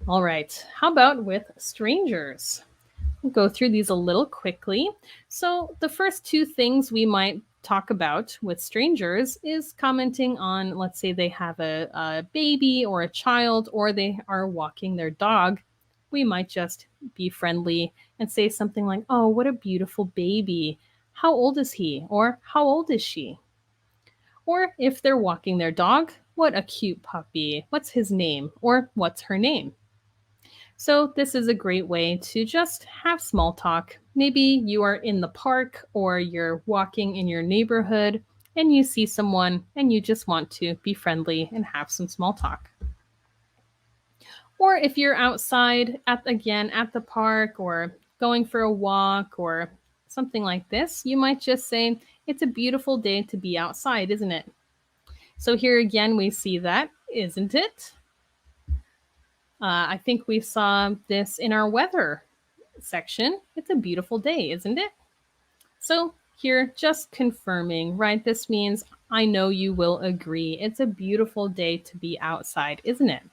All right, how about with strangers? We'll go through these a little quickly. So, the first two things we might talk about with strangers is commenting on, let's say, they have a baby or a child, or they are walking their dog. We might just be friendly and say something like, "Oh, what a beautiful baby. How old is he?" Or "How old is she?" Or if they're walking their dog, "What a cute puppy. What's his name?" Or "What's her name?" So, this is a great way to just have small talk. Maybe you are in the park or you're walking in your neighborhood and you see someone and you just want to be friendly and have some small talk. Or if you're outside at the park or going for a walk or something like this, you might just say, "It's a beautiful day to be outside, isn't it?" So here again, we see that, "Isn't it?" I think we saw this in our weather section. "It's a beautiful day, isn't it?" So here, just confirming, right? This means I know you will agree. It's a beautiful day to be outside, isn't it?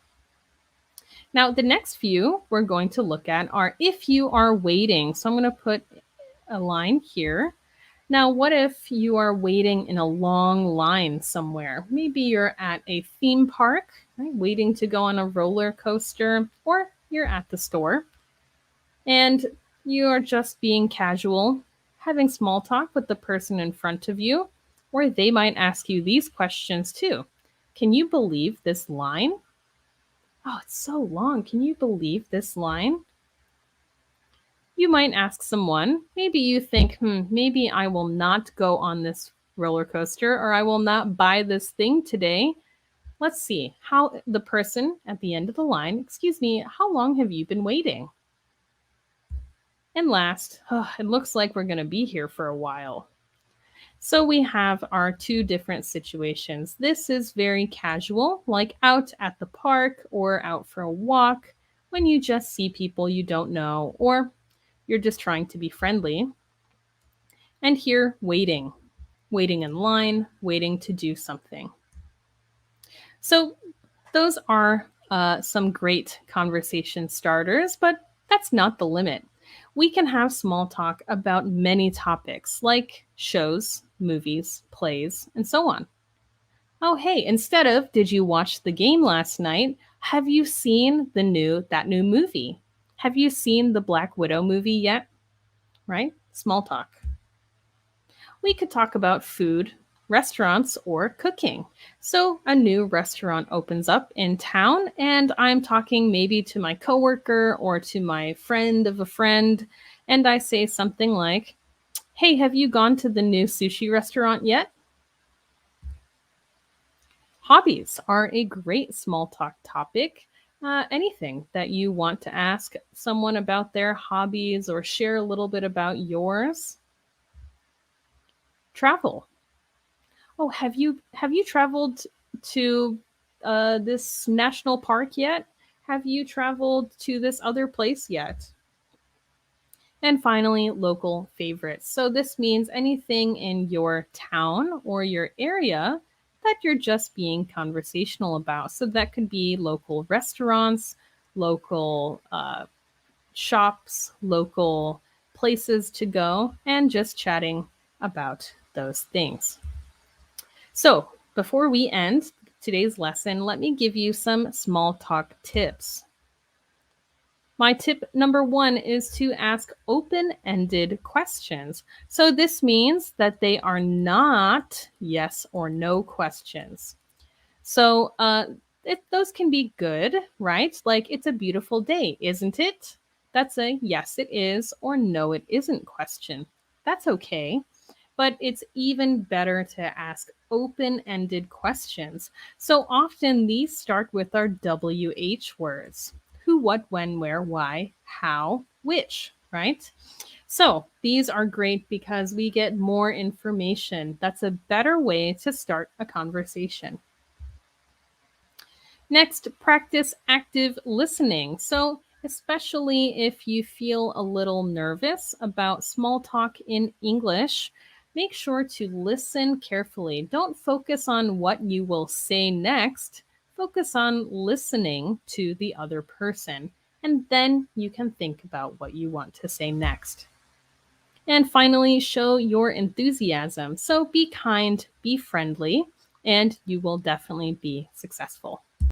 Now, the next few we're going to look at are if you are waiting. So I'm going to put a line here. Now, what if you are waiting in a long line somewhere? Maybe you're at a theme park, right, waiting to go on a roller coaster, or you're at the store and you are just being casual, having small talk with the person in front of you, or they might ask you these questions too. "Can you believe this line? Oh, it's so long. Can you believe this line?" You might ask someone, maybe you think, maybe I will not go on this roller coaster or I will not buy this thing today. Let's see how the person at the end of the line, "Excuse me, how long have you been waiting?" And last, "Oh, it looks like we're going to be here for a while." So we have our two different situations. This is very casual, like out at the park or out for a walk when you just see people you don't know or you're just trying to be friendly. And here, waiting in line, waiting to do something. So those are some great conversation starters, but that's not the limit. We can have small talk about many topics like shows, movies, plays, and so on. "Oh, hey, instead of 'Did you watch the game last night?' Have you seen that new movie? Have you seen the Black Widow movie yet?" Right? Small talk. We could talk about food, restaurants, or cooking. So, a new restaurant opens up in town, and I'm talking maybe to my coworker or to my friend of a friend, and I say something like, "Hey, have you gone to the new sushi restaurant yet?" Hobbies are a great small talk topic. Anything that you want to ask someone about their hobbies or share a little bit about yours. Travel. "Oh, have you traveled to this national park yet? Have you traveled to this other place yet?" And finally, local favorites. So this means anything in your town or your area that you're just being conversational about. So that could be local restaurants, local shops, local places to go, and just chatting about those things. So, before we end today's lesson, let me give you some small talk tips. My tip number one is to ask open ended questions. So, this means that they are not yes or no questions. So, those can be good, right? Like, "It's a beautiful day, isn't it?" That's a yes, it is, or no, it isn't question. That's okay. But it's even better to ask open ended questions. So often these start with our WH words: who, what, when, where, why, how, which, right? So these are great because we get more information. That's a better way to start a conversation. Next, practice active listening. So, especially if you feel a little nervous about small talk in English, make sure to listen carefully. Don't focus on what you will say next. focus on listening to the other person, and then you can think about what you want to say next. And finally, show your enthusiasm. So be kind, be friendly, and you will definitely be successful.